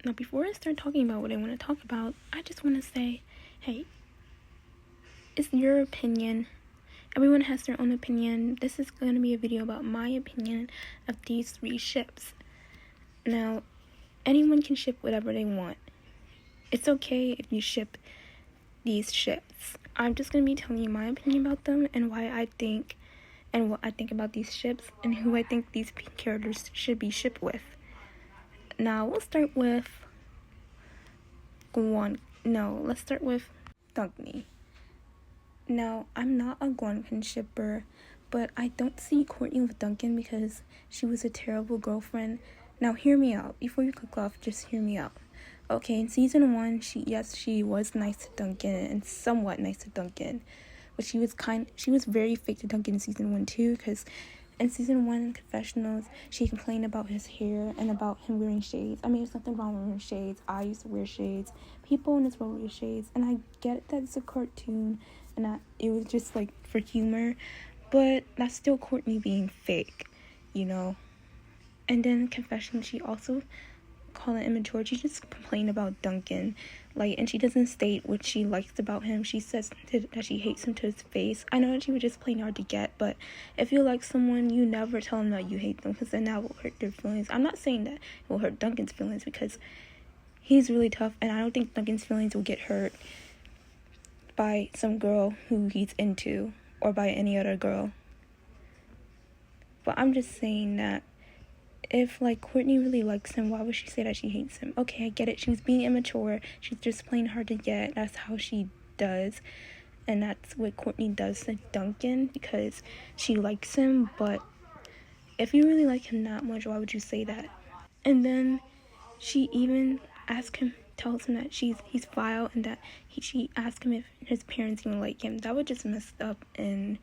Now, before I start talking about what I want to talk about, I just want to say, hey, it's your opinion. Everyone has their own opinion. This is going to be a video about my opinion of these 3 ships. Now, anyone can ship whatever they want. It's okay if you ship these ships. I'm just going to be telling you my opinion about them and why I think and what I think about these ships and who I think these characters should be shipped with. Now, we'll start with let's start with duncney. Now, I'm not a gwuncan shipper, but I don't see Gwourtney with Duncan because she was a terrible girlfriend. Now, hear me out. Before you click off, just hear me out. Okay, in season 1, she was nice to Duncan and somewhat nice to Duncan, but she was very fake to Duncan in season 1 too, because in season 1 in confessionals, she complained about his hair and about him wearing shades. I mean, there's nothing wrong with wearing shades. I used to wear shades. People in this world wear shades, and I get that it's a cartoon and that it was just like for humor, but that's still Gwourtney being fake, you know. And then in confession, she also called it immature. She just complained about Duncan, and she doesn't state what she likes about him. She says that she hates him to his face. I know that she was just playing hard to get, but if you like someone, you never tell them that you hate them, because then that will hurt their feelings. I'm not saying that it will hurt Duncan's feelings, because he's really tough, and I don't think Duncan's feelings will get hurt by some girl who he's into or by any other girl. But I'm just saying that if Gwourtney really likes him, why would she say that she hates him? Okay, I get it. She was being immature. She's just playing hard to get. That's how she does. And that's what Gwourtney does to Duncan, because she likes him. But if you really like him that much, why would you say that? And then she even tells him that he's vile, and that she asked him if his parents even like him. That was just messed up and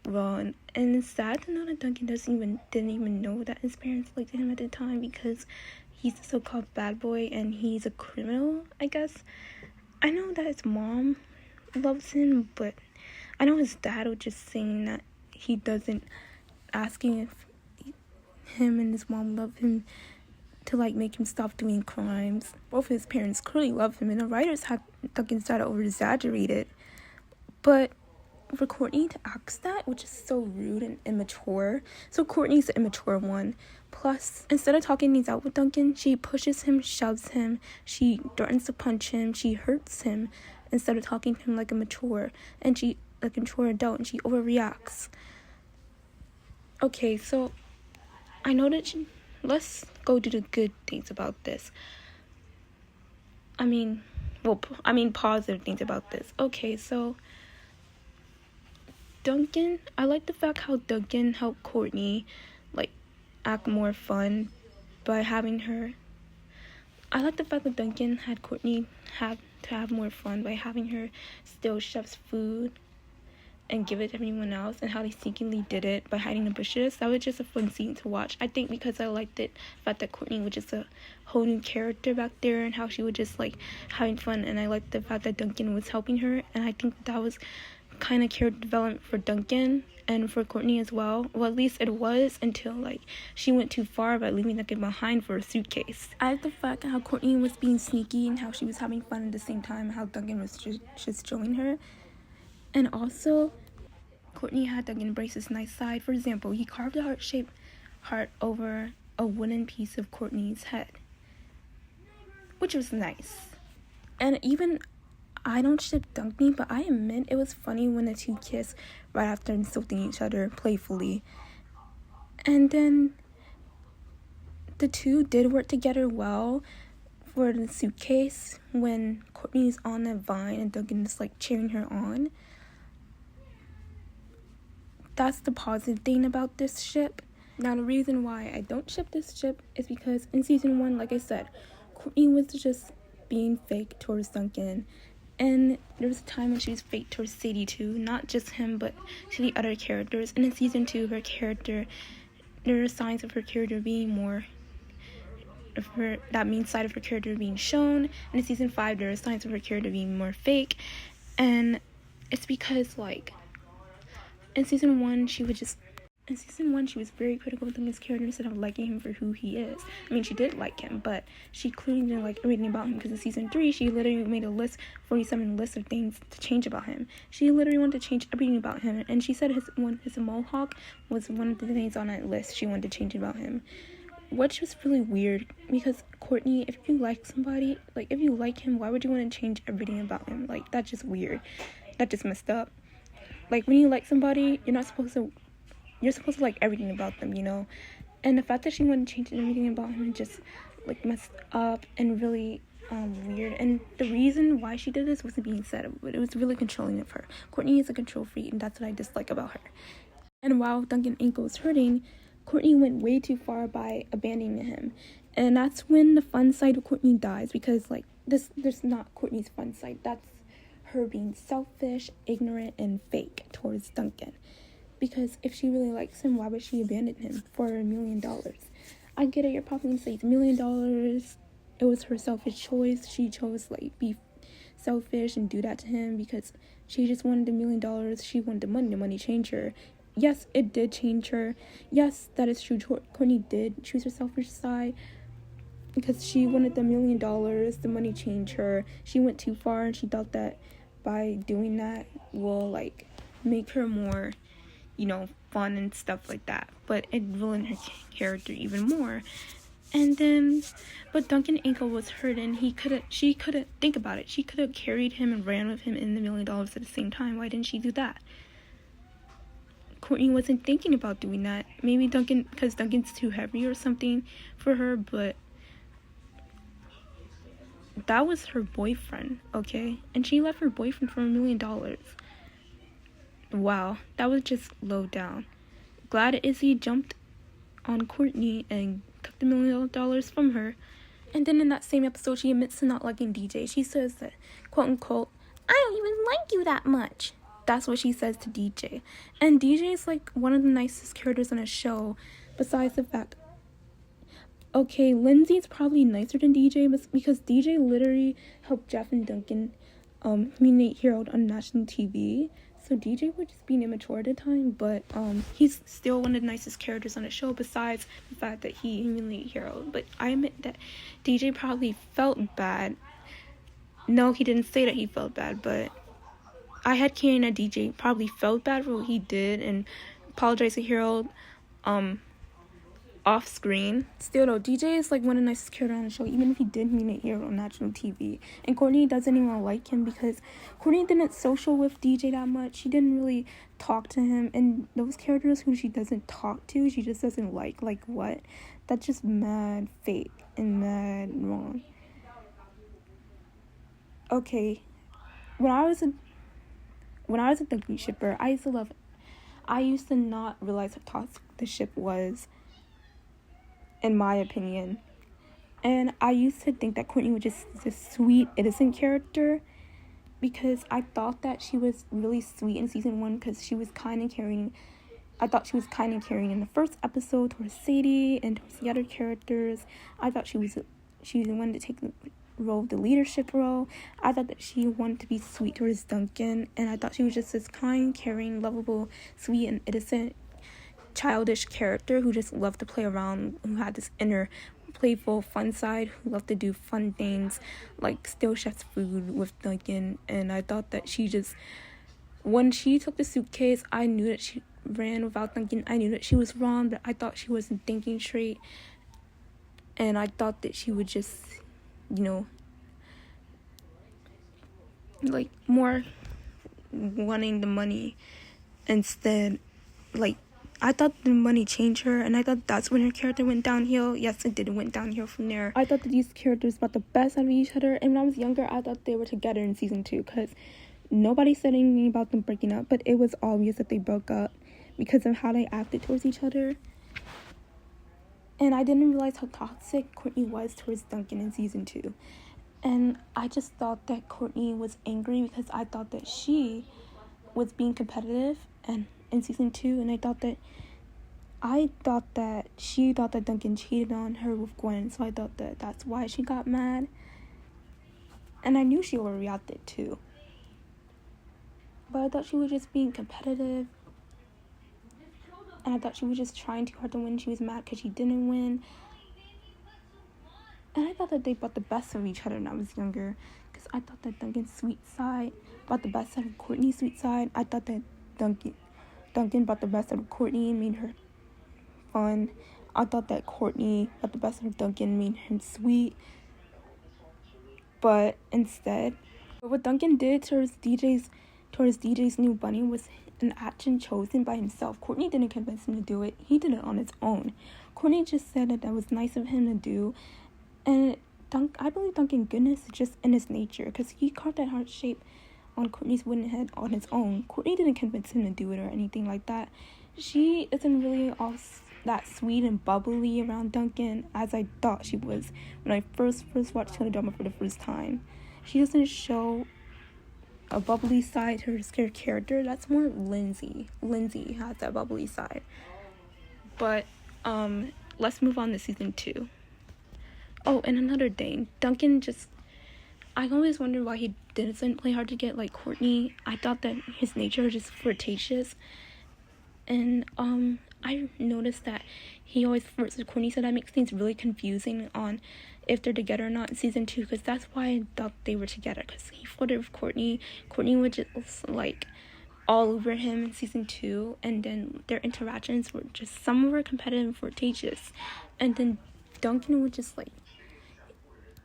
wrong. And it's sad to know that Duncan didn't even know that his parents liked him at the time, because he's a so-called bad boy and he's a criminal, I guess. I know that his mom loves him, but I know his dad was just saying that he doesn't, asking if him and his mom love him to make him stop doing crimes. Both of his parents clearly love him, and the writers had Duncan start to over-exaggerate it. But for Gwourtney to ask that, which is so rude and immature. So Gwourtney's the immature one. Plus, instead of talking things out with Duncan, she pushes him, shoves him, she threatens to punch him, she hurts him instead of talking to him like a mature adult, and she overreacts. Okay, so I know that let's go to the good things about this. I mean positive things about this. Okay, so Duncan, I like the fact how Duncan helped Gwourtney act more fun by having her. I like the fact that Duncan had Gwourtney have more fun by having her steal chef's food and give it to everyone else, and how they secretly did it by hiding the bushes. That was just a fun scene to watch. I think because I liked it, the fact that Gwourtney was just a whole new character back there, and how she was just having fun, and I liked the fact that Duncan was helping her, and I think that was kind of character development for Duncan and for Gwourtney as well. Well, at least it was, until she went too far by leaving Duncan behind for a suitcase. I like the fact how Gwourtney was being sneaky and how she was having fun at the same time, how Duncan was just showing her. And also, Gwourtney had Duncan embrace his nice side. For example, he carved a heart-shaped heart over a wooden piece of Gwourtney's head, which was nice. And even I don't ship Duncney, but I admit it was funny when the two kissed right after insulting each other playfully. And then the two did work together well for the suitcase when Gwourtney's on the vine and Duncan is cheering her on. That's the positive thing about this ship. Now, the reason why I don't ship this ship is because in season 1, like I said, Gwourtney was just being fake towards Duncan. And there was a time when she was fake towards Sadie too, not just him, but to the other characters. And in season 2, there are signs of her character being more, that mean side of her character being shown. And in season 5, there are signs of her character being more fake. And it's because in season 1, she would just in season 1, she was very critical of Duncan's character instead of liking him for who he is. I mean, she did like him, but she clearly didn't like everything about him, because in season 3, she literally made a list, 47 lists of things to change about him. She literally wanted to change everything about him, and she said his mohawk was one of the things on that list she wanted to change about him. Which was really weird, because Gwourtney, if you like somebody, like, if you like him, why would you want to change everything about him? Like, that's just weird. That just messed up. Like, when you like somebody, you're supposed to like everything about them, you know? And the fact that she wanted to change everything about him just, like, messed up and really weird. And the reason why she did this wasn't being said, but it was really controlling of her. Gwourtney is a control freak, and that's what I dislike about her. And while Duncan ankle was hurting, Gwourtney went way too far by abandoning him. And that's when the fun side of Gwourtney dies, because, like, there's not Gwourtney's fun side. That's her being selfish, ignorant, and fake towards Duncan. Because if she really likes him, why would she abandon him for $1 million? I get it, you're probably gonna say it's $1 million. It was her selfish choice. She chose, like, be selfish and do that to him because she just wanted $1 million. She wanted the money. The money changed her. Yes, it did change her. Yes, that is true. Gwourtney did choose her selfish side because she wanted the $1 million. The money changed her. She went too far, and she thought that by doing that will, like, make her more, you know, fun and stuff like that. But it ruined her character even more. And then, but Duncan ankle was hurt, and she couldn't think about it. She could have carried him and ran with him in the $1 million at the same time. Why didn't she do that? Gwourtney wasn't thinking about doing that. Maybe because Duncan's too heavy or something for her, but that was her boyfriend, okay? And she left her boyfriend for $1 million. Wow, that was just low down. Glad Izzy jumped on Gwourtney and took the $1 million from her. And then in that same episode, she admits to not liking DJ. She says that, quote unquote, I don't even like you that much. That's what she says to DJ. And DJ is, like, one of the nicest characters on a show, besides the fact, okay, Lindsay's probably nicer than DJ, but because DJ literally helped Jeff and Duncan communicate Hero on national TV. So DJ was just being immature at the time, but he's still one of the nicest characters on the show, besides the fact that he humiliated Hero. But I admit that DJ probably felt bad. No, he didn't say that he felt bad, but I had canon that DJ probably felt bad for what he did and apologized to Hero off screen. Still though, DJ is, like, one of the nicest characters on the show, even if he did mean it Hero on national TV. And Gwourtney doesn't even like him because Gwourtney didn't social with DJ that much. She didn't really talk to him, and those characters who she doesn't talk to, she just doesn't like what? That's just mad fake and mad wrong. Okay, when I was a Duncan shipper, I used to love it. I used to not realize how toxic the ship was, in my opinion. And I used to think that Gwourtney was just this sweet, innocent character, because I thought that she was really sweet in season 1 because she was kind and caring. I thought she was kind and caring in the first episode towards Sadie and towards the other characters. I thought she wanted to take the role of the leadership role. I thought that she wanted to be sweet towards Duncan, and I thought she was just this kind, caring, lovable, sweet, and innocent, childish character who just loved to play around, who had this inner playful fun side, who loved to do fun things like steal chef's food with Duncan. And I thought that she just, when she took the suitcase, I knew that she ran without Duncan. I knew that she was wrong, but I thought she wasn't thinking straight, and I thought that she would just, you know, like, more wanting the money instead. Like, I thought the money changed her, and I thought that's when her character went downhill. Yes, it did. It went downhill from there. I thought that these characters brought the best out of each other, and when I was younger, I thought they were together in season 2, because nobody said anything about them breaking up, but it was obvious that they broke up because of how they acted towards each other. And I didn't realize how toxic Gwourtney was towards Duncan in season 2. And I just thought that Gwourtney was angry because I thought that she was being competitive and in season 2, and I thought that she thought that Duncan cheated on her with Gwen, so I thought that that's why she got mad. And I knew she overreacted too, but I thought she was just being competitive. and I thought she was just trying too hard to win. She was mad because she didn't win. And I thought that they brought the best of each other when I was younger, because I thought that Duncan's sweet side brought the best out of Courtney's sweet side. I thought that Duncan brought the best out of Courtney and made her fun. I thought that Courtney brought the best out of Duncan and made him sweet. But instead, what Duncan did towards DJ's new bunny was an action chosen by himself. Courtney didn't convince him to do it. He did it on his own. Courtney just said that was nice of him to do. And I believe Duncan goodness is just in his nature, because he carved that heart shape on Courtney's wooden head on his own. Courtney didn't convince him to do it or anything like that. She isn't really all that sweet and bubbly around Duncan as I thought she was when I first watched Teledrama for the first time. She doesn't show a bubbly side to her character. That's more Lindsay. Lindsay has that bubbly side. But let's move on to season 2. Oh, and another thing, I always wondered why he didn't play hard to get like Courtney. I thought that his nature was just flirtatious. And I noticed that he always flirts with Courtney, so that makes things really confusing on if they're together or not in season 2, because that's why I thought they were together, because he flirted with Courtney. Courtney was just like all over him in season 2, and then their interactions were just, some were competitive and flirtatious, and then Duncan was just like,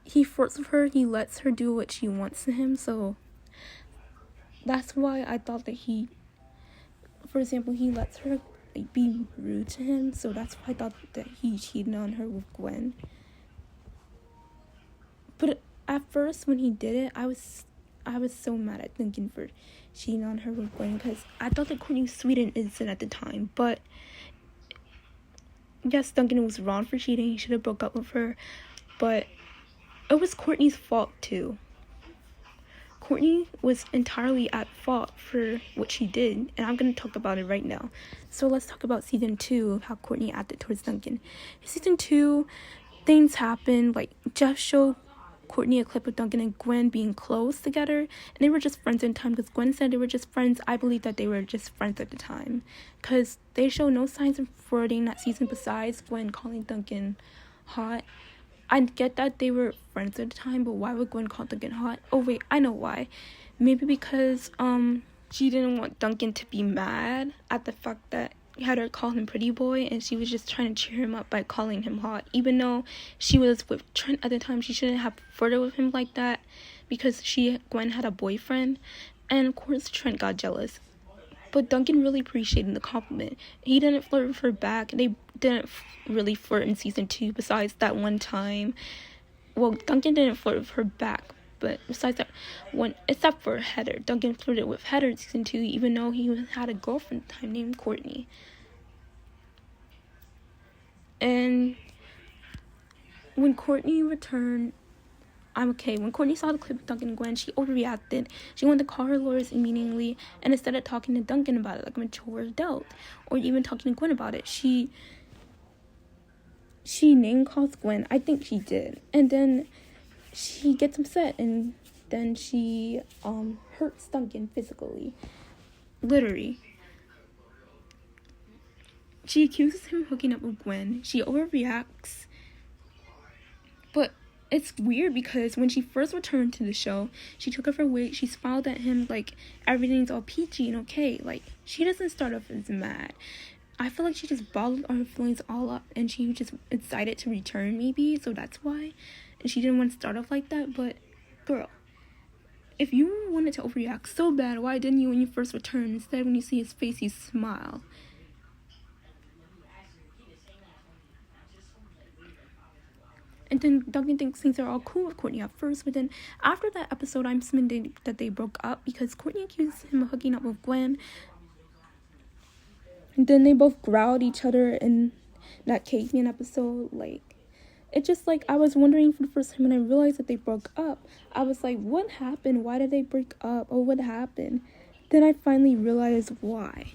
he flirts with her, he lets her do what she wants to him, so that's why I thought that he, for example, he lets her like be rude to him, so that's why I thought that he cheated on her with Gwen. But at first when he did it, I was so mad at Duncan for cheating on her with Gwen, because I thought that Courtney was sweet and innocent at the time, but yes, Duncan was wrong for cheating, he should have broke up with her, but it was Courtney's fault too. Courtney was entirely at fault for what she did, and I'm going to talk about it right now. So let's talk about season 2, how Courtney acted towards Duncan. In season 2, things happened, like Jeff showed Courtney a clip of Duncan and Gwen being close together, and they were just friends in time, because Gwen said they were just friends. I believe that they were just friends at the time, because they show no signs of flirting that season besides Gwen calling Duncan hot. I get that they were friends at the time, but why would Gwen call Duncan hot? Oh wait, I know why. Maybe because she didn't want Duncan to be mad at the fact that he had her call him pretty boy, and she was just trying to cheer him up by calling him hot. Even though she was with Trent at the time, she shouldn't have flirted with him like that, because Gwen had a boyfriend, and of course Trent got jealous. But Duncan really appreciated the compliment. He didn't flirt with her back. They didn't really flirt in season 2 besides that one time. Well, Duncan didn't flirt with her back, but besides that one, except for Heather. Duncan flirted with Heather in season 2, even though he had a girlfriend at the time named Courtney. And when Courtney returned, when Courtney saw the clip of Duncan and Gwen, she overreacted. She wanted to call her lawyers immediately, and instead of talking to Duncan about it like a mature adult, or even talking to Gwen about it, she name calls Gwen. I think she did. And then she gets upset, and then she hurts Duncan physically. Literally. She accuses him of hooking up with Gwen. She overreacts. But it's weird, because when she first returned to the show, she took off her wig, she smiled at him like everything's all peachy and okay. Like, she doesn't start off as mad. I feel like she just bottled her feelings all up, and she was just excited to return, maybe, so that's why. And she didn't want to start off like that. But girl, if you wanted to overreact so bad, why didn't you when you first returned? Instead, when you see his face, you smile. And then Duncan thinks things are all cool with Courtney at first, but then after that episode, I'm assuming that they broke up, because Courtney accused him of hooking up with Gwen. And then they both growled each other in that caveman episode. Like, it just, like, I was wondering for the first time when I realized that they broke up. I was like, what happened? Why did they break up? Or what happened? Then I finally realized why.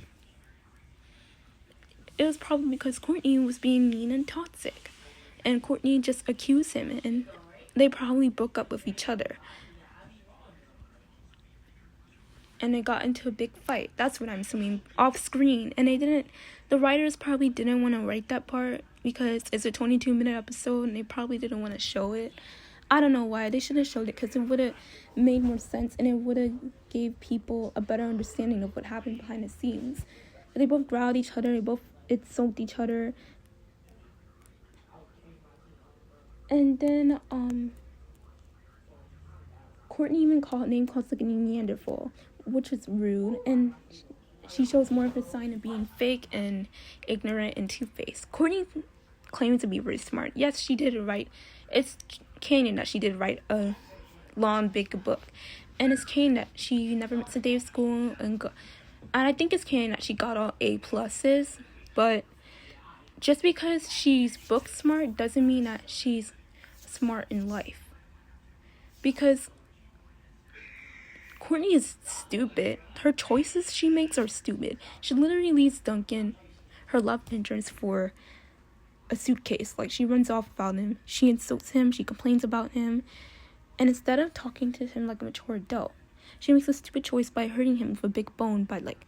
It was probably because Courtney was being mean and toxic. And Courtney just accused him, and they probably broke up with each other. and they got into a big fight. That's what I'm assuming, off screen. And the writers probably didn't want to write that part because it's a 22-minute episode and they probably didn't want to show it. I don't know why. They should have showed it because it would have made more sense and it would have gave people a better understanding of what happened behind the scenes. They both growled each other. They both insulted each other. And then, Gwourtney even calls like a Neanderthal, which is rude, and she shows more of a sign of being fake and ignorant and two-faced. Gwourtney claims to be very smart. Yes, she did write. It's canon that she did write a long, big book, and it's canon that she never missed a day of school, and I think it's canon that she got all A+, but just because she's book smart doesn't mean that she's smart in life. Because Gwourtney is stupid. Her choices she makes are stupid. She literally leaves Duncan, her love interest, for a suitcase. Like, she runs off about him. She insults him. She complains about him. And instead of talking to him like a mature adult, she makes a stupid choice by hurting him with a big bone. By, like,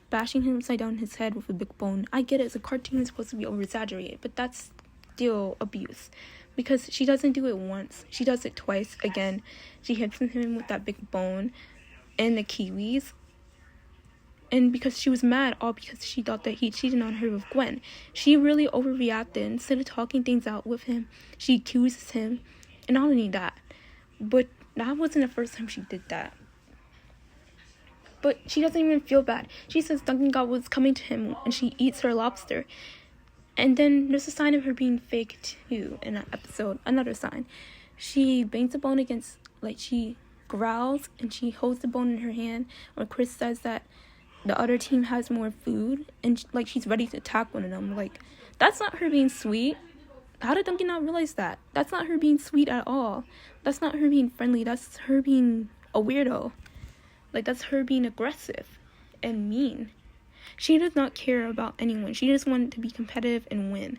bashing him upside down in his head with a big bone. I get it. It's a cartoon. It's supposed to be over-exaggerated. But that's still abuse. Because she doesn't do it once. She does it twice. Again, she hits him with that big bone and the kiwis. And because she was mad, all because she thought that he cheated on her with Gwen. She really overreacted. Instead of talking things out with him, she accuses him. And not only that, but that wasn't the first time she did that. But she doesn't even feel bad. She says Duncan God was coming to him and she eats her lobster. And then there's a sign of her being fake too in that episode. Another sign. She bangs the bone against, like, she growls and she holds the bone in her hand. Or Chris says that the other team has more food and like she's ready to attack one of them. Like, that's not her being sweet. How did Duncan not realize that? That's not her being sweet at all. That's not her being friendly. That's her being a weirdo. Like, that's her being aggressive and mean. She does not care about anyone. She just wanted to be competitive and win.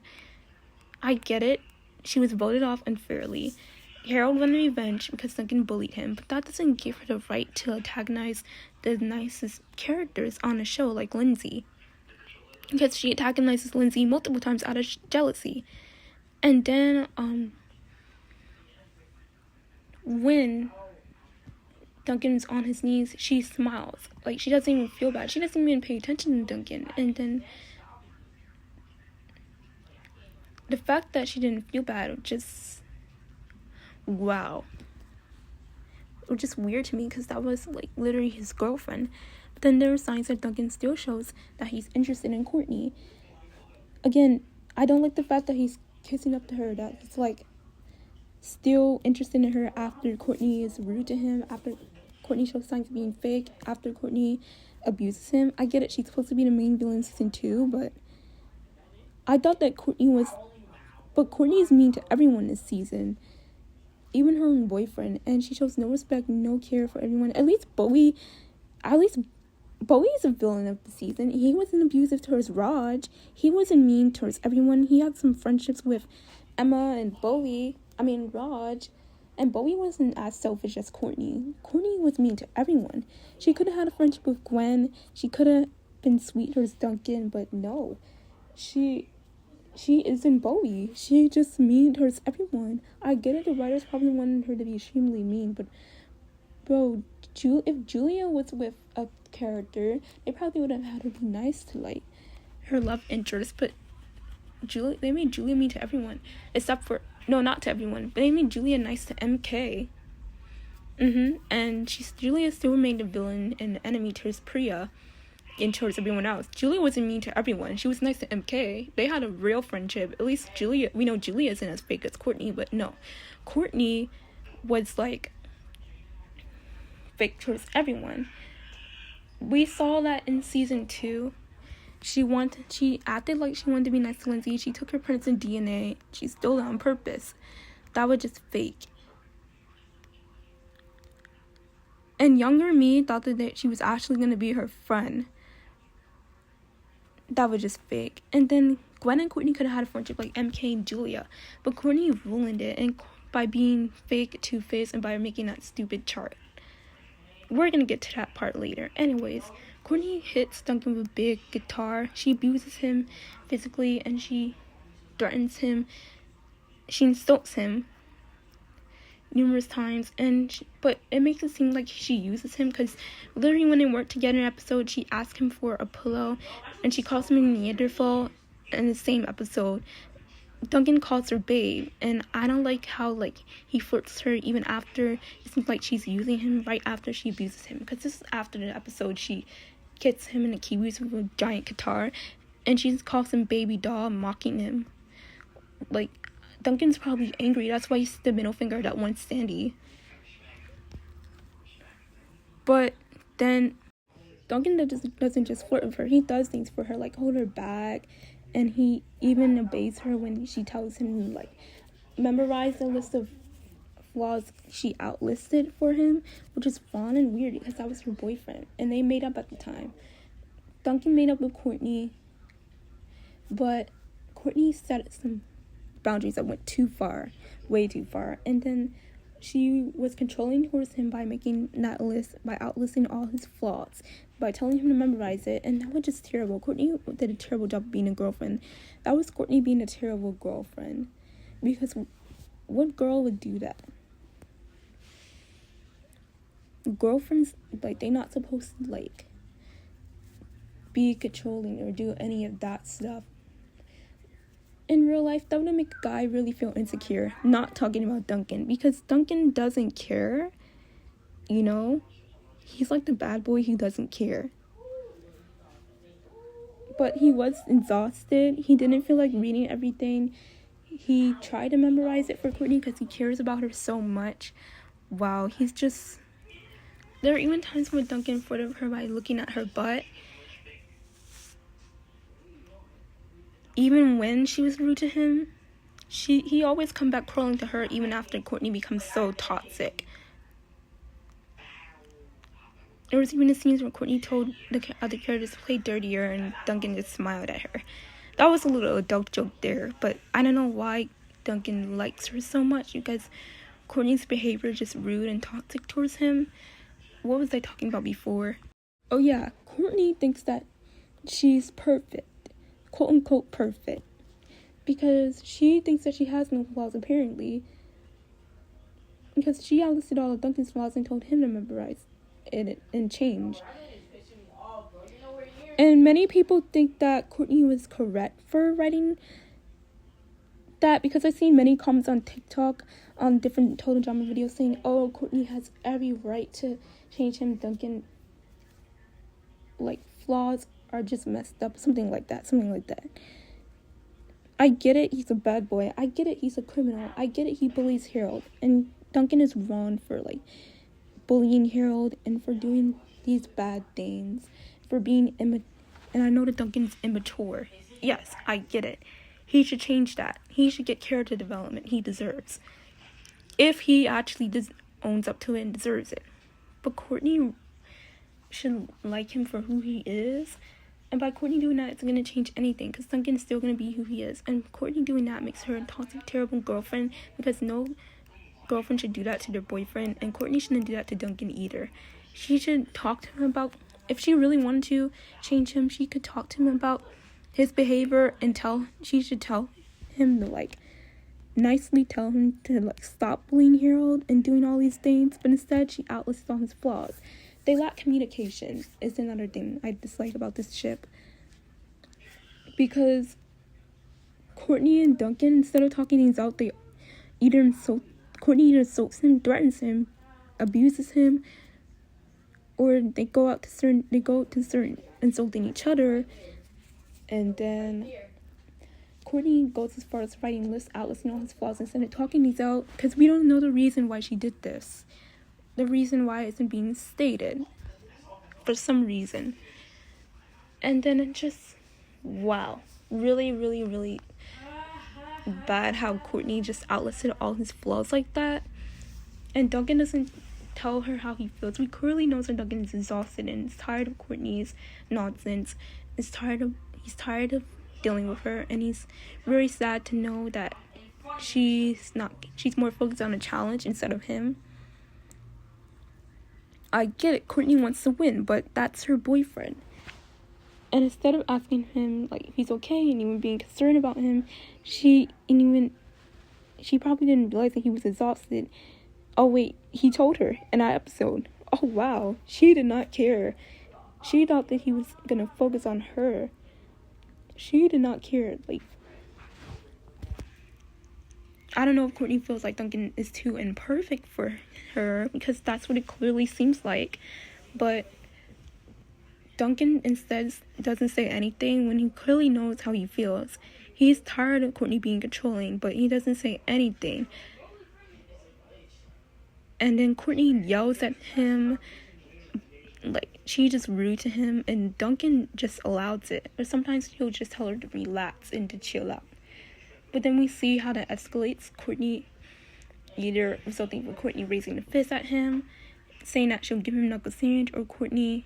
I get it. She was voted off unfairly. Harold wanted revenge because Duncan bullied him, but that doesn't give her the right to antagonize the nicest characters on the show, like Lindsay. Because she antagonizes Lindsay multiple times out of jealousy. And then, when Duncan's on his knees, she smiles. Like, she doesn't even feel bad. She doesn't even pay attention to Duncan. And then the fact that she didn't feel bad just, wow. It was just weird to me because that was, like, literally his girlfriend. But then there are signs that Duncan still shows that he's interested in Gwourtney. Again, I don't like the fact that he's kissing up to her, that he's, like, still interested in her after Gwourtney is rude to him, after Gwourtney shows signs of being fake, after Gwourtney abuses him. I get it, she's supposed to be the main villain in season 2, but I thought that Gwourtney is mean to everyone this season, even her own boyfriend, and she shows no respect, no care for everyone. At least Bowie is a villain of the season. He wasn't abusive towards Raj. He wasn't mean towards everyone. He had some friendships with Emma and Raj. And Bowie wasn't as selfish as Gwourtney. Gwourtney was mean to everyone. She could have had a friendship with Gwen. She could have been sweet towards Duncan, but no. She isn't Bowie. She just mean towards everyone. I get it, the writers probably wanted her to be extremely mean, but bro, if Julia was with a character, they probably would have had her be nice to, like, her love interest, but they made Julia mean to everyone, except for, no, not to everyone, but they made Julia nice to MK. And Julia still remained a villain and an enemy towards Priya and towards everyone else. Julia wasn't mean to everyone. She was nice to MK. They had a real friendship. At least we know Julia isn't as fake as Gwourtney, but no. Gwourtney was, like, fake towards everyone. We saw that in season 2. She acted like she wanted to be nice to Lindsay. She took her prince's DNA. She stole it on purpose. That was just fake. And younger me thought that she was actually going to be her friend. That was just fake. And then Gwen and Gwourtney could have had a friendship like MK and Julia. But Gwourtney ruined it by being fake, two-faced, and by making that stupid chart. we're gonna get to that part later. Anyways, Courtney hits Duncan with a big guitar. She abuses him physically, and she threatens him. She insults him numerous times, but it makes it seem like she uses him, because literally when they work together in an episode, she asks him for a pillow, and she calls him a Neanderthal in the same episode. Duncan calls her babe, and I don't like how, like, he flirts her even after it seems like she's using him right after she abuses him, because this is after the episode she gets him in the kiwis with a giant guitar, and she calls him baby doll, mocking him. Like, Duncan's probably angry. That's why he's the middle finger that wants Sandy. But then Duncan doesn't just flirt with her. He does things for her, like hold her back, and he even obeys her when she tells him, like, memorize the list of flaws she outlisted for him, which is fun and weird because that was her boyfriend, and they made up at the time. Duncan made up with Courtney, but Courtney set some boundaries that went too far, way too far, and then she was controlling towards him by making that list, by outlisting all his flaws, by telling him to memorize it, and that was just terrible. Courtney did a terrible job of being a girlfriend. That was Courtney being a terrible girlfriend, because what girl would do that? Girlfriends, like, they're not supposed to, like, be controlling or do any of that stuff. In real life, that would make a guy really feel insecure. Not talking about Duncan, because Duncan doesn't care, you know? He's like the bad boy who doesn't care. But he was exhausted. He didn't feel like reading everything. He tried to memorize it for Courtney because he cares about her so much. Wow, he's just... There are even times when Duncan flirted her by looking at her butt. Even when she was rude to him, he always come back crawling to her even after Courtney becomes so toxic. There was even a scene where Courtney told the other characters to play dirtier, and Duncan just smiled at her. That was a little adult joke there, but I don't know why Duncan likes her so much, because Courtney's behavior is just rude and toxic towards him. What was I talking about before? Oh yeah, Courtney thinks that she's perfect. Quote unquote perfect, because she thinks that she has no flaws, apparently, because she outlisted all of Duncan's flaws and told him to memorize it and change. And many people think that Courtney was correct for writing that, because I've seen many comments on TikTok on different total drama videos saying, oh, Courtney has every right to change him, Duncan, like, flaws are just messed up, something like that. I get it, he's a bad boy. I get it, he's a criminal. I get it, he bullies Harold. And Duncan is wrong for, like, bullying Harold and for doing these bad things, for being and I know that Duncan's immature. Yes, I get it. He should change that. He should get character development he deserves, if he actually owns up to it and deserves it. But Courtney should like him for who he is. And by Courtney doing that, it's going to change anything, because Duncan is still going to be who he is. And Courtney doing that makes her a toxic, terrible girlfriend, because no girlfriend should do that to their boyfriend, and Courtney shouldn't do that to Duncan either. She should talk to him about, if she really wanted to change him, she could talk to him about his behavior, and she should tell him to, like, nicely tell him to, like, stop bullying Harold and doing all these things, but instead she outlists all his flaws. They lack communication is another thing I dislike about this ship. Because Courtney and Duncan, instead of talking things out, Courtney either insults him, threatens him, abuses him, or they go to certain insulting each other, and then Courtney goes as far as writing lists, outlisting all his flaws, instead of talking these out, because we don't know the reason why she did this. The reason why isn't being stated for some reason. And then it just, wow, really, really, really bad how Courtney just outlisted all his flaws like that. And Duncan doesn't tell her how he feels. We clearly know that Duncan is exhausted and is tired of Courtney's nonsense. He's tired of dealing with her, and he's very sad to know that she's more focused on a challenge instead of him. I get it, Gwourtney wants to win, but that's her boyfriend. And instead of asking him, like, if he's okay and even being concerned about him, she probably didn't realize that he was exhausted. Oh, wait, he told her in that episode. Oh, wow. She did not care. She thought that he was going to focus on her. She did not care. Like, I don't know if Gwourtney feels like Duncan is too imperfect for her, because that's what it clearly seems like. But Duncan instead doesn't say anything when he clearly knows how he feels. He's tired of Gwourtney being controlling, but he doesn't say anything. And then Gwourtney yells at him, like, she's just rude to him, and Duncan just allows it. Or sometimes he'll just tell her to relax and to chill out. But then we see how that escalates. Gwourtney, either resulting in Gwourtney raising a fist at him, saying that she'll give him knuckle sandwich, or Gwourtney,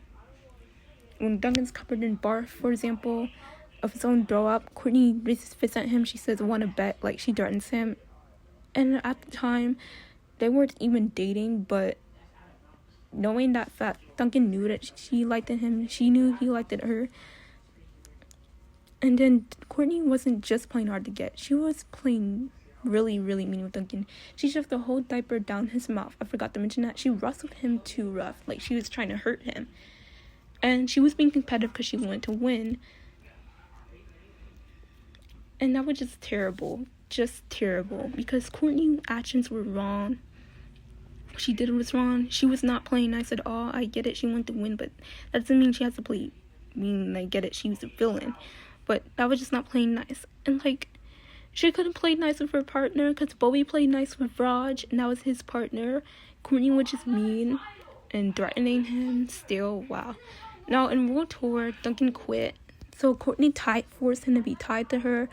when Duncan's covered in barf, for example, of his own throw up, Gwourtney raises fist at him. She says, "Want to bet?" Like, she threatens him. And at the time, they weren't even dating, but knowing that fact, Duncan knew that she liked him. She knew he liked her. And then Gwourtney wasn't just playing hard to get. She was playing really, really mean with Duncan. She shoved the whole diaper down his mouth. I forgot to mention that. She wrestled him too rough. Like, she was trying to hurt him. And she was being competitive because she wanted to win. And that was just terrible. Just terrible. Because Gwourtney's actions were wrong. What she did was wrong. She was not playing nice at all. I get it. She wanted to win. But that doesn't mean she has to play. I get it. She was a villain. But that was just not playing nice. And, like, she could have played nice with her partner, because Bowie played nice with Raj, and that was his partner. Gwourtney was just mean and threatening him still. Wow. Now, in World Tour, Duncan quit. So Gwourtney forced him to be tied to her.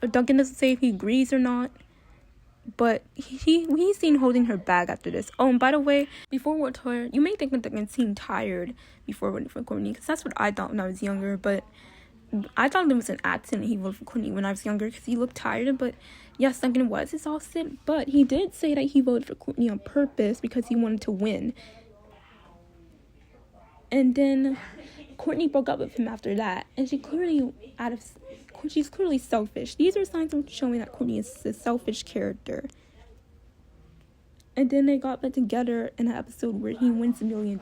Duncan doesn't say if he agrees or not. But he's seen holding her bag after this. Oh, and by the way, before World Tour, you may think that Duncan seemed tired before voting for Gwourtney, because that's what I thought when I was younger. But I thought it was an accident he voted for Gwourtney when I was younger, because he looked tired. But yes, Duncan was exhausted, but he did say that he voted for Gwourtney on purpose because he wanted to win. And then Gwourtney broke up with him after that, and she's clearly selfish. These are signs of showing that Gwourtney is a selfish character. And then they got back together in an episode where he wins $1 million.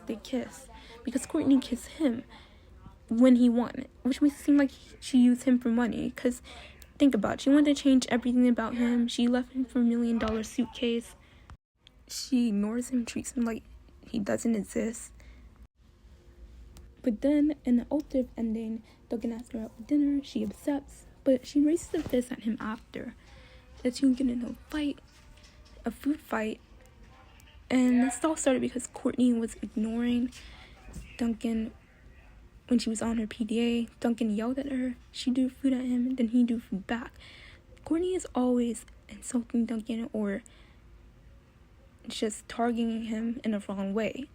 They kiss because Gwourtney kissed him when he won, which makes it seem like she used him for money. Because think about it, she wanted to change everything about him. She left him for $1 million suitcase. She ignores him, treats him like he doesn't exist. But then in the ultimate ending, Duncan asks her out for dinner. She accepts, but she raises a fist at him after that she can get into a food fight. And this all started because Gwourtney was ignoring Duncan. When she was on her PDA, Duncan yelled at her. She threw food at him, and then he threw food back. Gwourtney is always insulting Duncan or just targeting him in the wrong way.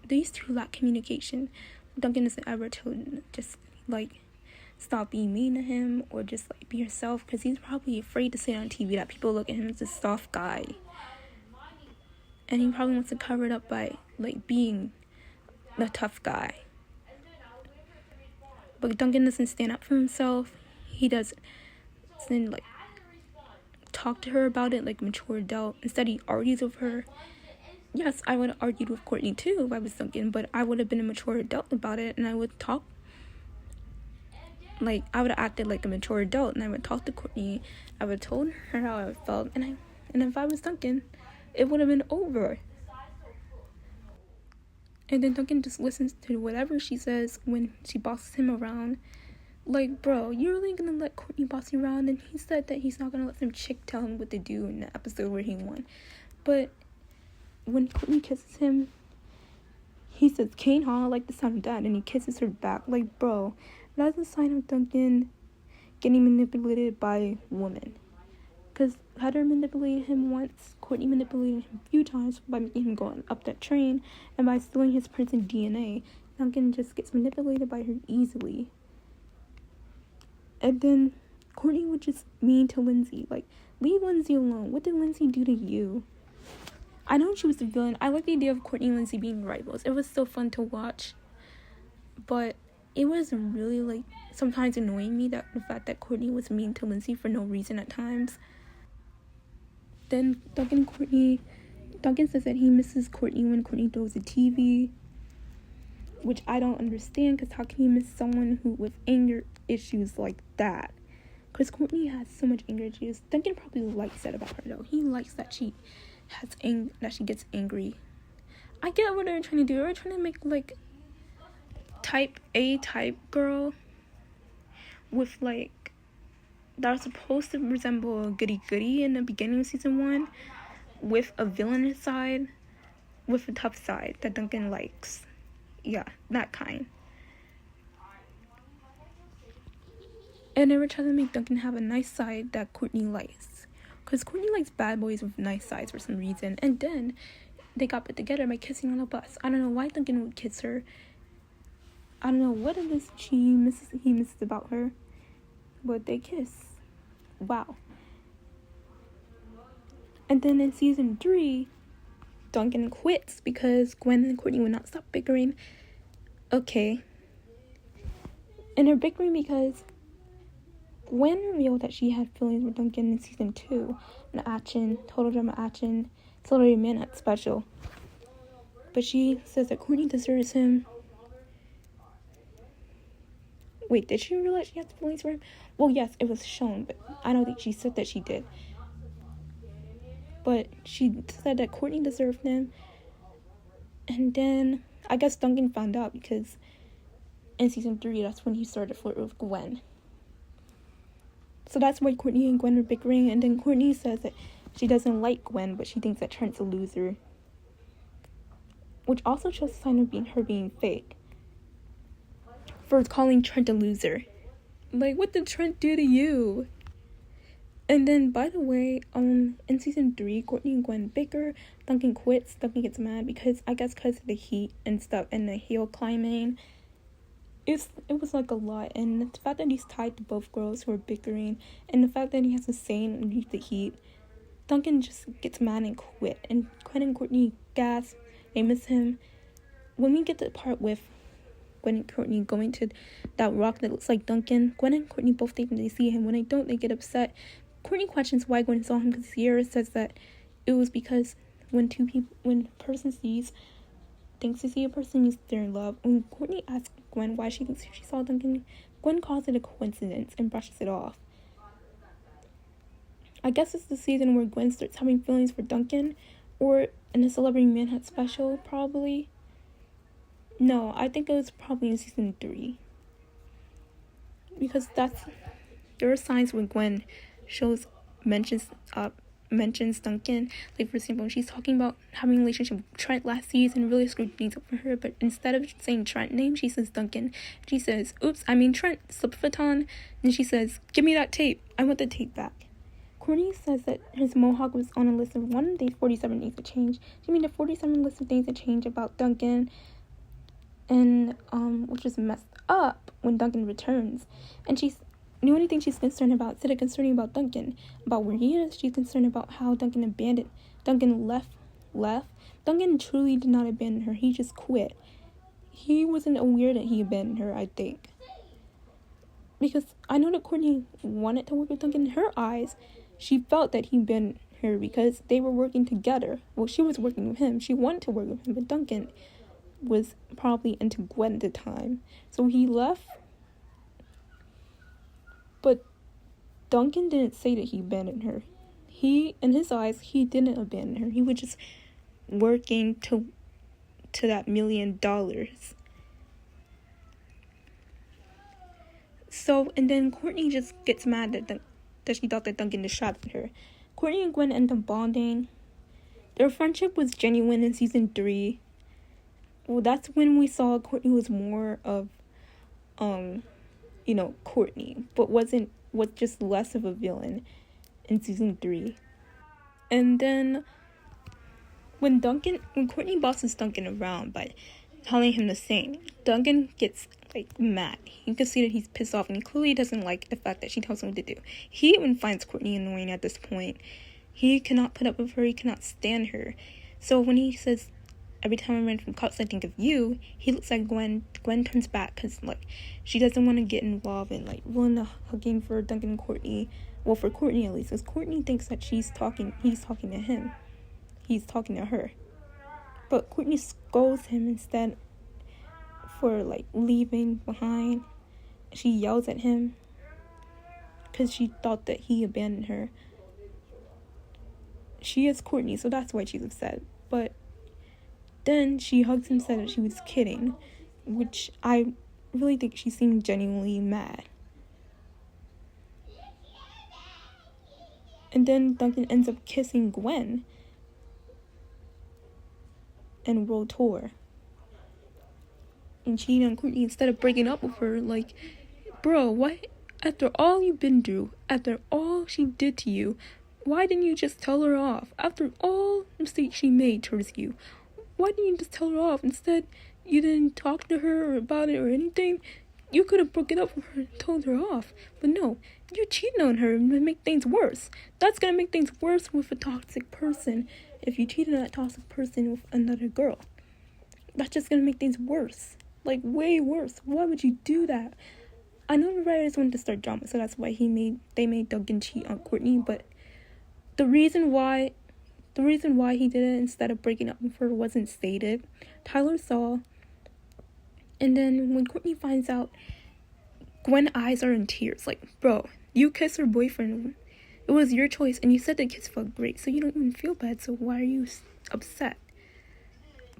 These two lack communication. Duncan doesn't ever tell him just, like, stop being mean to him or just, like, be yourself, because he's probably afraid to say on TV that people look at him as a soft guy. And he probably wants to cover it up by, like, being the tough guy. But Duncan doesn't stand up for himself. He doesn't, like, talk to her about it like a mature adult. Instead, he argues with her. Yes, I would have argued with Gwourtney too if I was Duncan, but I would have been a mature adult about it, and I would talk. Like, I would have acted like a mature adult, and I would talk to Gwourtney. I would have told her how I felt, and if I was Duncan, it would have been over. And then Duncan just listens to whatever she says when she bosses him around. Like, bro, you're really gonna let Gwourtney boss you around? And he said that he's not gonna let some chick tell him what to do in the episode where he won. But when Gwourtney kisses him, he says, "Kane, huh? I like the sound of that," and he kisses her back. Like, bro, that's a sign of Duncan getting manipulated by women. Because Heather manipulated him once, Gwourtney manipulated him a few times by making him go up that train, and by stealing his person DNA. Duncan just gets manipulated by her easily. And then Gwourtney would just mean to Lindsay, like, leave Lindsay alone. What did Lindsay do to you? I know she was the villain. I like the idea of Courtney and Lindsay being rivals. It was so fun to watch. But it was really, like, sometimes annoying me that the fact that Courtney was mean to Lindsay for no reason at times. Then Duncan says that he misses Courtney when Courtney throws the TV, which I don't understand, because how can you miss someone who with anger issues like that? Because Courtney has so much anger issues. Duncan probably likes that about her, though. He likes that she gets angry. I get what they're trying to do. They're trying to make, like, type A type girl with, like, that are supposed to resemble a goody-goody in the beginning of season 1, with a villainous side, with a tough side that Duncan likes. Yeah, that kind. And they were trying to make Duncan have a nice side that Courtney likes. Because Courtney likes bad boys with nice sides for some reason. And then they got put together by kissing on a bus. I don't know why Duncan would kiss her. I don't know what it is he misses about her. But they kiss. Wow. And then in season 3, Duncan quits because Gwen and Courtney would not stop bickering. Okay. And they're bickering because Gwen revealed that she had feelings for Duncan in season 2. An action, total drama action, celebrated manhunt special. But she says that Courtney deserves him. Wait, did she realize she had feelings for him? Well, yes, it was shown, but I don't think she said that she did. But she said that Courtney deserved him. And then I guess Duncan found out because in season 3, that's when he started to flirt with Gwen. So that's why Courtney and Gwen were bickering. And then Courtney says that she doesn't like Gwen, but she thinks that Trent's a loser. Which also shows a sign of her being fake. For calling Trent a loser. Like, what did Trent do to you? And then, by the way, in season 3, Courtney and Gwen bicker. Duncan quits. Duncan gets mad because of the heat and stuff and the hill climbing. It was like a lot, and the fact that he's tied to both girls who are bickering, and the fact that he has to stay underneath the heat, Duncan just gets mad and quit. And Gwen and Courtney gasp. They miss him. When we get to the part with Gwen and Courtney going to that rock that looks like Duncan, Gwen and Courtney both think they see him. When they don't, they get upset. Courtney questions why Gwen saw him because Sierra says that it was because when a person thinks they see a person means they're in love. When Courtney asks Gwen why she thinks she saw Duncan, Gwen calls it a coincidence and brushes it off. I guess it's the season where Gwen starts having feelings for Duncan, or in a Celebrity Manhunt special, probably. No, I think it was probably in season 3. Because there are signs when Gwen mentions Duncan. Like, for example, she's talking about having a relationship with Trent last season, really screwed things up for her, but instead of saying Trent name, she says Duncan. She says, oops, I mean Trent, slip-a-ton. And she says, give me that tape. I want the tape back. Courtney says that his mohawk was on a list of 47 things to change. She made a 47 list of things to change about Duncan, and which was messed up when Duncan returns. And the only thing she's concerned about, instead of concerning about Duncan, about where he is, she's concerned about how Duncan left. Duncan truly did not abandon her. He just quit. He wasn't aware that he abandoned her, I think. Because I know that Courtney wanted to work with Duncan. In her eyes, she felt that he abandoned her because they were working together. Well, she was working with him. She wanted to work with him, but Duncan was probably into Gwen at the time. So he left. But Duncan didn't say that he abandoned her. In his eyes, he didn't abandon her. He was just working to that $1 million. So, and then Courtney just gets mad that she thought that Duncan distracted her. Courtney and Gwen end up bonding. Their friendship was genuine in season 3. Well, that's when we saw Courtney was more of, Courtney, but was just less of a villain in season 3. And then when Courtney bosses Duncan around by telling him the same, Duncan gets mad. You can see that he's pissed off, and he clearly doesn't like the fact that she tells him what to do. He even finds Courtney annoying at this point. He cannot put up with her. He cannot stand her. So when he says, every time I run from cops, I think of you, he looks at Gwen. Gwen turns back because, like, she doesn't want to get involved in, like, ruin the hugging for Duncan and Courtney. Well, for Courtney at least, because Courtney thinks that he's talking to him. He's talking to her. But Courtney scolds him instead for, like, leaving behind. She yells at him because she thought that he abandoned her. She is Courtney, so that's why she's upset. But then she hugs him and said that she was kidding, which I really think she seemed genuinely mad. And then Duncan ends up kissing Gwen and World Tour. And cheating on Courtney instead of breaking up with her. Like, bro, what? After all you've been through, after all she did to you, why didn't you just tell her off? After all mistakes she made towards you, why didn't you just tell her off? Instead, you didn't talk to her about it or anything. You could have broken up with her and told her off. But no, you're cheating on her and make things worse. That's gonna make things worse with a toxic person. If you cheated on that toxic person with another girl, that's just gonna make things worse. Like, way worse. Why would you do that? I know the writers wanted to start drama, so that's why they made Duncan cheat on Courtney, but the reason why he did it instead of breaking up with her wasn't stated. Tyler saw, and then when Courtney finds out, Gwen's eyes are in tears. Like, bro, you kissed her boyfriend. It was your choice, and you said the kiss felt great, so you don't even feel bad, so why are you upset?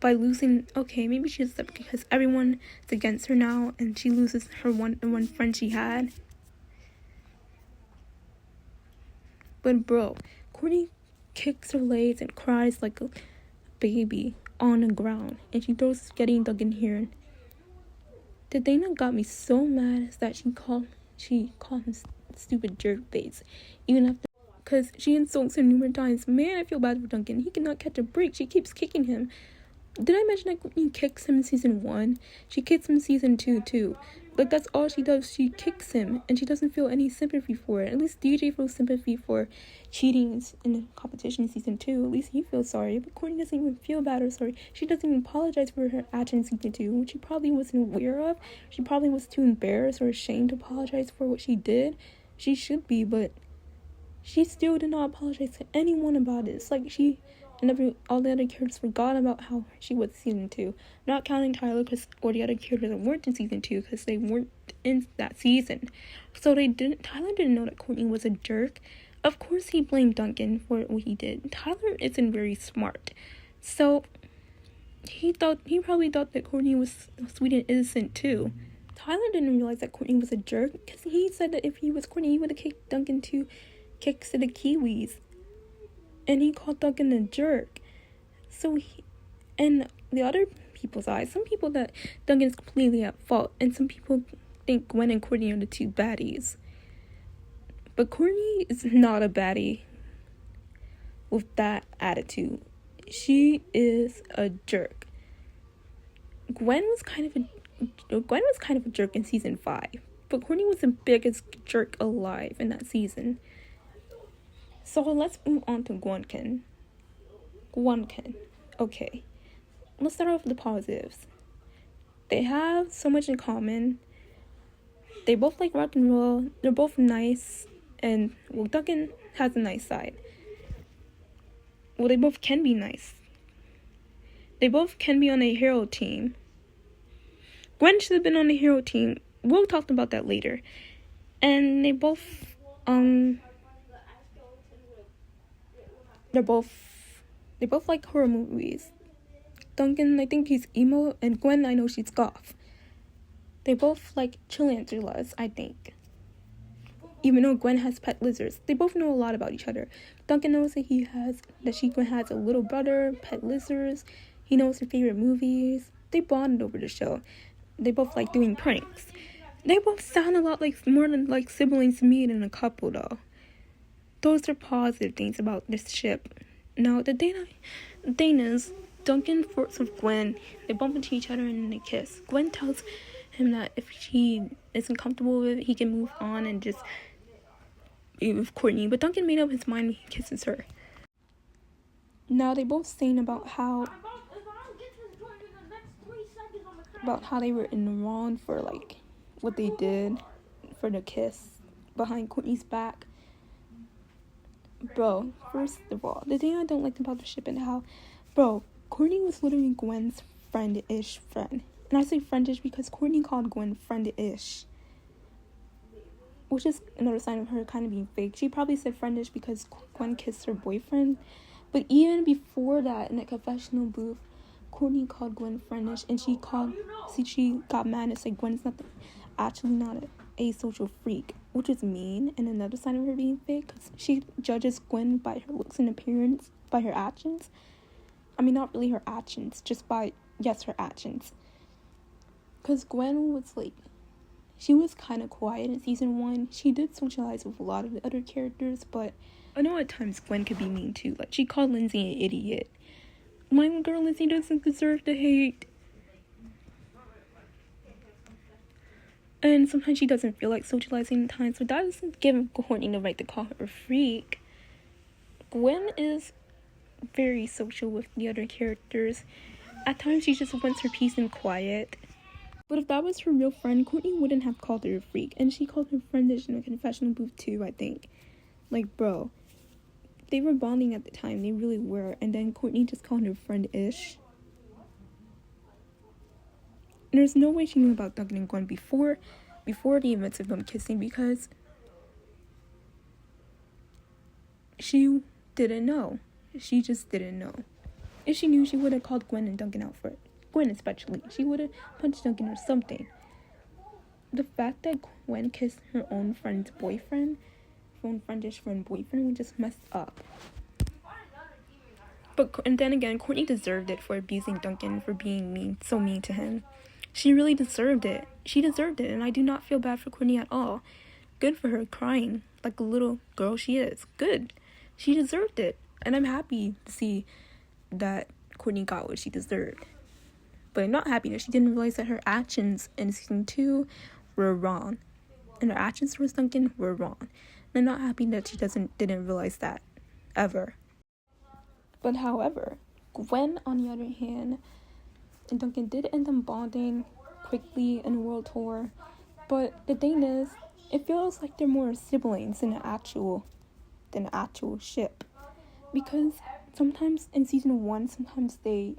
By losing, okay, maybe she's upset because everyone's against her now, and she loses her one friend she had. But bro, Courtney kicks her legs and cries like a baby on the ground, and she throws spaghetti and Duncan here. The thing that got me so mad is that she called him stupid jerk face, even after, because she insults him numerous times. Man, I feel bad for Duncan. He cannot catch a break. She keeps kicking him. Did I mention that Courtney kicks him in season 1? She kicks him in season 2 too. Like, that's all she does. She kicks him, and she doesn't feel any sympathy for it. At least DJ feels sympathy for cheating in the competition in season 2. At least he feels sorry. But Courtney doesn't even feel bad or sorry. She doesn't even apologize for her actions in season 2, which she probably wasn't aware of. She probably was too embarrassed or ashamed to apologize for what she did. She should be, but she still did not apologize to anyone about it. It's like she and all the other characters forgot about how she was in season 2. Not counting Tyler or the other characters that weren't in season 2 because they weren't in that season. So Tyler didn't know that Courtney was a jerk. Of course he blamed Duncan for what he did. Tyler isn't very smart. So he probably thought that Courtney was sweet and innocent too. Tyler didn't realize that Courtney was a jerk because he said that if he was Courtney, he would have kicked Duncan to kicks to the Kiwis. And he called Duncan a jerk. So and the other people's eyes, some people that Duncan is completely at fault, and some people think Gwen and Courtney are the two baddies. But Courtney is not a baddie with that attitude. She is a jerk. Gwen was kind of a jerk in season 5, but Courtney was the biggest jerk alive in that season. So let's move on to Gwuncan. Okay. Let's start off with the positives. They have so much in common. They both like rock and roll. They're both nice. And, well, Duncan has a nice side. Well, they both can be nice. They both can be on a hero team. Gwen should have been on the hero team. We'll talk about that later. And they both, They both like horror movies. Duncan, I think he's emo, and Gwen, I know she's goth. They both like tarantulas, I think. Even though Gwen has pet lizards, they both know a lot about each other. Duncan knows that Gwen has a little brother, pet lizards. He knows her favorite movies. They bonded over the show. They both like doing pranks. They both sound a lot like more than like siblings to me than a couple, though. Those are positive things about this ship. Now, the thing is, Duncan flirts with Gwen. They bump into each other and they kiss. Gwen tells him that if he isn't comfortable with it, he can move on and just be with Courtney. But Duncan made up his mind when he kisses her. Now they both saying about how they were in the wrong for like what they did for the kiss behind Courtney's back. Bro, first of all, the thing I don't like about the ship and how, bro, Courtney was literally Gwen's friend-ish friend. And I say friend-ish because Courtney called Gwen friend-ish, which is another sign of her kind of being fake. She probably said friend-ish because Gwen kissed her boyfriend. But even before that, in the confessional booth, Courtney called Gwen friendish, and she got mad and said Gwen's actually not a social freak, which is mean and another sign of her being fake, because she judges Gwen by her looks and appearance, by her actions. I mean, not really her actions, just by, yes, her actions. Because Gwen was like, she was kind of quiet in season 1. She did socialize with a lot of the other characters, but I know at times Gwen could be mean too. Like, she called Lindsay an idiot. My girl Lindsay doesn't deserve the hate. And sometimes she doesn't feel like socializing at times, so that doesn't give Courtney the right to call her a freak. Gwen is very social with the other characters. At times she just wants her peace and quiet. But if that was her real friend, Courtney wouldn't have called her a freak. And she called her friendish in a confessional booth too, I think. Like, bro, they were bonding at the time. They really were. And then Courtney just called her friend-ish. And there's no way she knew about Duncan and Gwen before the events of them kissing, because she didn't know. She just didn't know. If she knew, she would have called Gwen and Duncan out for it. Gwen especially. She would have punched Duncan or something. The fact that Gwen kissed her own friend's boyfriend, her own friendish friend boyfriend, was just messed up. And then again, Courtney deserved it for abusing Duncan, for being so mean to him. She really deserved it. She deserved it, and I do not feel bad for Courtney at all. Good for her, crying like a little girl she is. Good. She deserved it, and I'm happy to see that Courtney got what she deserved. But I'm not happy that she didn't realize that her actions in season 2 were wrong, and her actions towards Duncan were wrong. And I'm not happy that she didn't realize that ever. But however, Gwen, on the other hand, and Duncan did end up bonding quickly in a world tour. But the thing is, it feels like they're more siblings than an actual ship. Because sometimes in season 1, sometimes they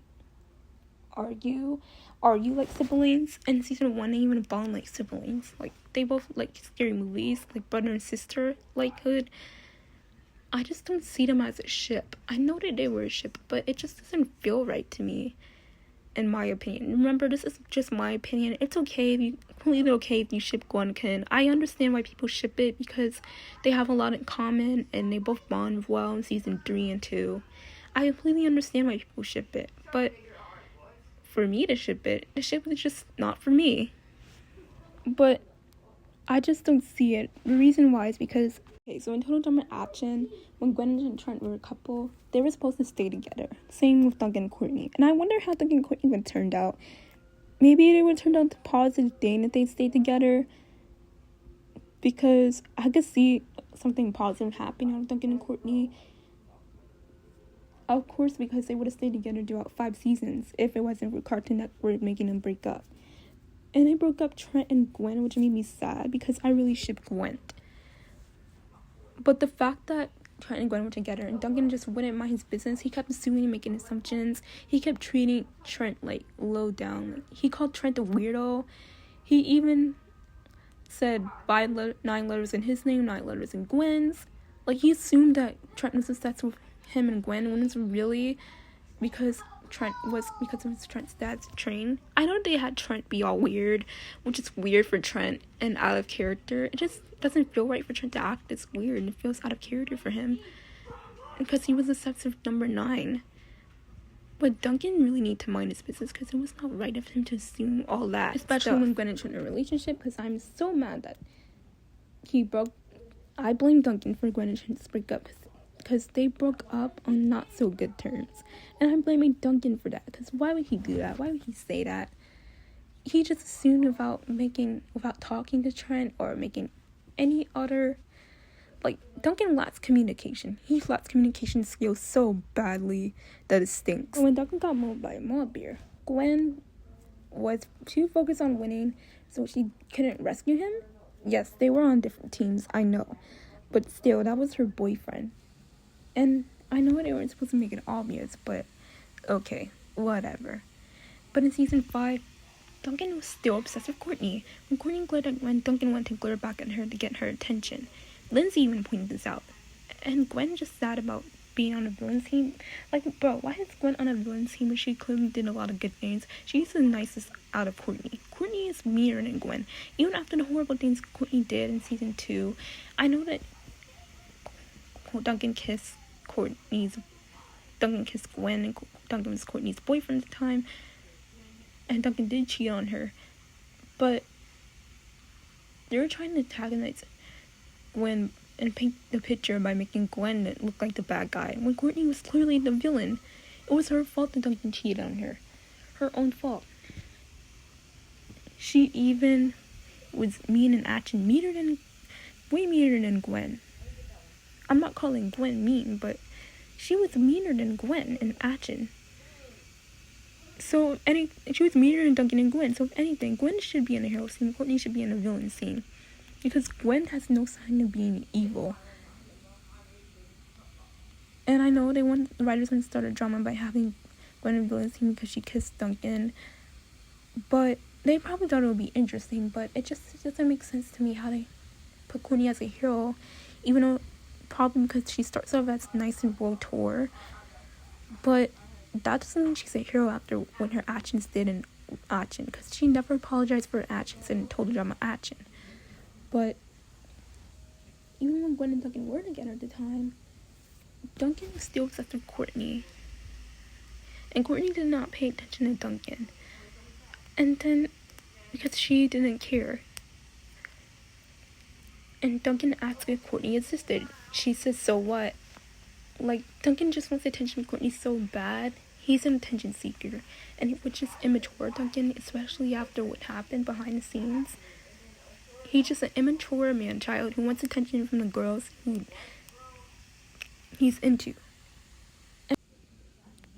argue like siblings. In season 1, they even bond like siblings. Like, they both like scary movies, like brother and sister likehood. I just don't see them as a ship. I know that they were a ship, but it just doesn't feel right to me, in my opinion. Remember, this is just my opinion. It's completely okay if you ship gwuncan. I understand why people ship it, because they have a lot in common and they both bond well in season 3 and 2. I completely understand why people ship it, but for me to ship it, the ship is just not for me. But I just don't see it. The reason why is because, okay, so in Total Drama Action, when Gwen and Trent were a couple, they were supposed to stay together. Same with Duncan and Courtney. And I wonder how Duncan and Courtney would have turned out. Maybe they would have turned out the positive thing if they stayed together. Because I could see something positive happening out of Duncan and Courtney. Of course, because they would have stayed together throughout 5 seasons if it wasn't for Cartoon Network making them break up. And they broke up Trent and Gwen, which made me sad because I really ship Gwen. But the fact that Trent and Gwen were together and Duncan just wouldn't mind his business, he kept assuming and making assumptions. He kept treating Trent like low down. Like, he called Trent a weirdo. He even said 9 letters in his name, 9 letters in Gwen's. Like, he assumed that Trent was obsessed with him and Gwen, when it's really because of Trent's dad's train. I know they had Trent be all weird, which is weird for Trent and out of character. It just doesn't feel right for Trent to act this weird, and it feels out of character for him because he was obsessed with number 9. But Duncan really need to mind his business, because it was not right of him to assume all that, especially when Gwen and Trent are in a relationship. Because I'm so mad that I blame Duncan for Gwen and Trent's breakup, because they broke up on not so good terms. And I'm blaming Duncan for that, because why would he do that? Why would he say that? He just assumed without talking to Trent or making any other Like, Duncan lacks communication. He lacks communication skills so badly that it stinks. When Duncan got mauled by a mall bear, Gwen was too focused on winning, so she couldn't rescue him. Yes, they were on different teams, I know. But still, that was her boyfriend. And I know they weren't supposed to make it obvious, but okay, whatever. But in season 5, Duncan was still obsessed with Gwourtney. When Gwourtney glared at Gwen, Duncan wanted to glare back at her to get her attention. Lindsay even pointed this out. And Gwen just sad about being on a villain team. Like, bro, why is Gwen on a villain team when she clearly did a lot of good things? She's the nicest out of Gwourtney. Gwourtney is meaner than Gwen. Even after the horrible things Gwourtney did in season 2, I know that Duncan kissed Gwen, and Duncan was Gwourtney's boyfriend at the time. And Duncan did cheat on her. But they were trying to antagonize Gwen and paint the picture by making Gwen look like the bad guy, when Gwourtney was clearly the villain. It was her fault that Duncan cheated on her. Her own fault. She even was mean in action, way meaner than Gwen. I'm not calling Gwen mean, but she was meaner than Gwen in action. So, she was meaner than Duncan and Gwen. So, if anything, Gwen should be in a hero scene, Gwourtney should be in a villain scene. Because Gwen has no sign of being evil. And I know the writers want to start a drama by having Gwen in a villain scene because she kissed Duncan. But they probably thought it would be interesting. But it just doesn't make sense to me how they put Gwourtney as a hero. Even though, probably because she starts off as nice and world tour. But that doesn't mean she's a hero after when her actions did in action. Because she never apologized for her actions in total drama action. But even when Gwen and Duncan were together at the time, Duncan was still obsessed with Gwourtney. And Gwourtney did not pay attention to Duncan. And then, because she didn't care. And Duncan asked if Gwourtney existed. She says, so what? Like, Duncan just wants attention with Gwourtney so bad. He's an attention seeker. And which is immature, Duncan, especially after what happened behind the scenes. He's just an immature man-child who wants attention from the girls who he's into.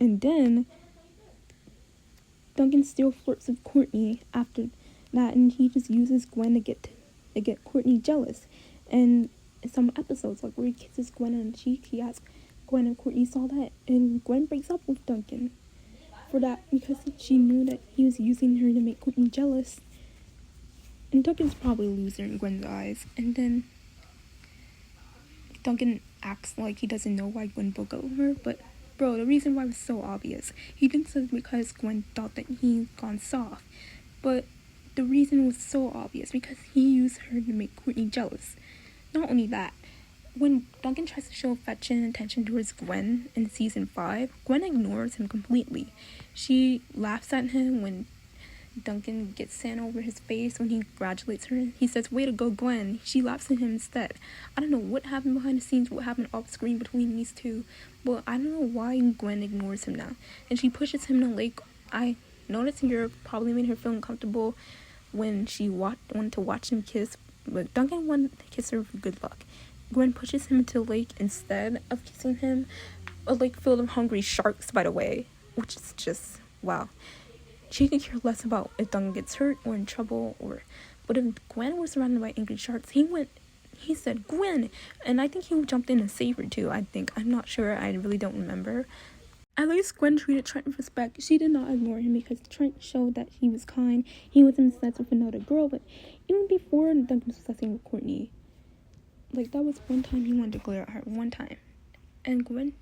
And then, Duncan still flirts with Gwourtney after that, and he just uses Gwen to get Gwourtney jealous. And in some episodes, like where he kisses Gwen on the cheek, he asks Gwen if Gwourtney saw that, and Gwen breaks up with Duncan for that because she knew that he was using her to make Gwourtney jealous. And Duncan's probably a loser in Gwen's eyes. And then Duncan acts like he doesn't know why Gwen broke up with her. But, bro, the reason why was so obvious. He thinks it's because Gwen thought that he'd gone soft. But the reason was so obvious because he used her to make Gwourtney jealous. Not only that, when Duncan tries to show affection and attention towards Gwen in season 5, Gwen ignores him completely. She laughs at him when Duncan gets sand over his face when he congratulates her. He says, way to go, Gwen. She laughs at him instead. I don't know what happened behind the scenes, what happened off screen between these two, but I don't know why Gwen ignores him now. And she pushes him in the lake. I noticed Europe probably made her feel uncomfortable when she wanted to watch him kiss, but Duncan wanted to kiss her for good luck. Gwen pushes him into the lake instead of kissing him. A lake filled of hungry sharks, by the way, which is just, wow. She could care less about if Duncan gets hurt or in trouble, but if Gwen was surrounded by angry sharks, he said, Gwen, and I think he jumped in and saved her too, I'm not sure, I really don't remember. At least Gwen treated Trent with respect. She did not ignore him because Trent showed that he was kind. He wasn't obsessed with another girl, but even before Duncan was obsessing with Gwourtney, like, that was one time he wanted to glare at her, one time. And Gwen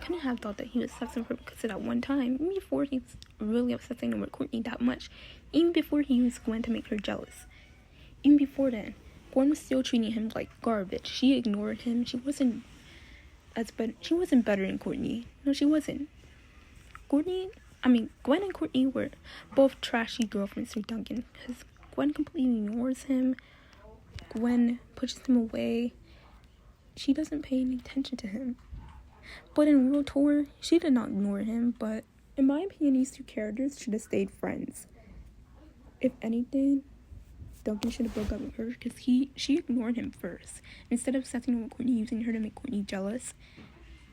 couldn't have thought that he was obsessing with her because of that one time, even before he was really obsessing with Gwourtney that much, even before he used Gwen to make her jealous. Even before then, Gwen was still treating him like garbage. She ignored him. She wasn't better than Gwourtney. No, she wasn't. Gwen and Gwourtney were both trashy girlfriends for Duncan because Gwen completely ignores him. Gwen pushes him away. She doesn't pay any attention to him. But in World Tour, she did not ignore him, but in my opinion, these two characters should have stayed friends. If anything, Duncan should have broke up with her because she ignored him first. Instead of setting up with Courtney, using her to make Courtney jealous,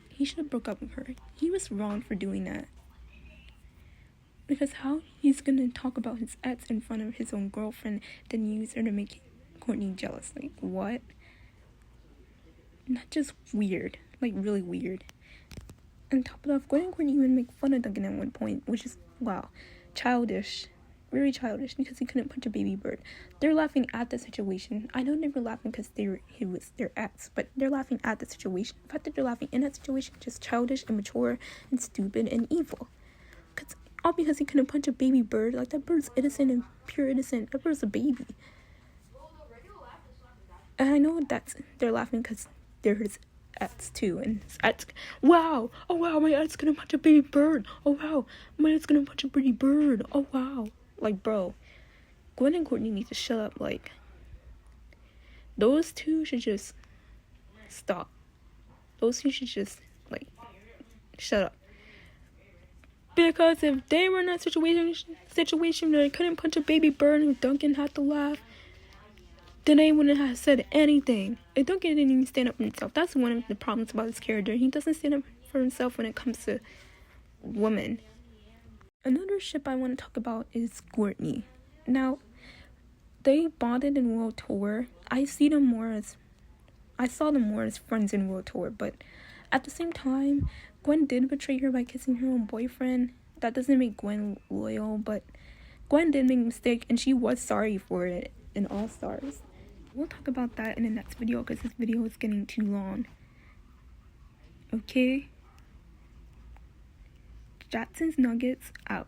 he should have broke up with her. He was wrong for doing that. Because how he's gonna talk about his ex in front of his own girlfriend, then use her to make Courtney jealous? Like, what? Not just weird, like really weird. And top it off, Gwen and Courtney even make fun of Duncan at one point, which is, wow, childish. Very childish, because he couldn't punch a baby bird. They're laughing at the situation. I know they were laughing because he was their ex, but they're laughing at the situation. The fact that they're laughing in that situation is just childish, immature, and stupid, and evil. All because he couldn't punch a baby bird. Like, that bird's innocent and pure innocent. That bird's a baby. And I know they're laughing because they're his ex too. And his ex, wow, oh wow, my ex couldn't punch a baby bird. Oh wow, my ex couldn't punch a pretty bird. Oh wow. Like, bro, Gwen and Courtney need to shut up. Like, those two should just stop. Those two should just, like, shut up. Because if they were in that situation where they couldn't punch a baby bird and Duncan had to laugh, then they wouldn't have said anything. And Duncan didn't even stand up for himself. That's one of the problems about his character. He doesn't stand up for himself when it comes to women. Another ship I want to talk about is Gwourtney. Now, they bonded in World Tour. I saw them more as friends in World Tour, but at the same time, Gwen did betray her by kissing her own boyfriend. That doesn't make Gwen loyal, but Gwen did make a mistake, and she was sorry for it in All Stars. We'll talk about that in the next video, because this video is getting too long. Okay? Jackson's Nuggets out.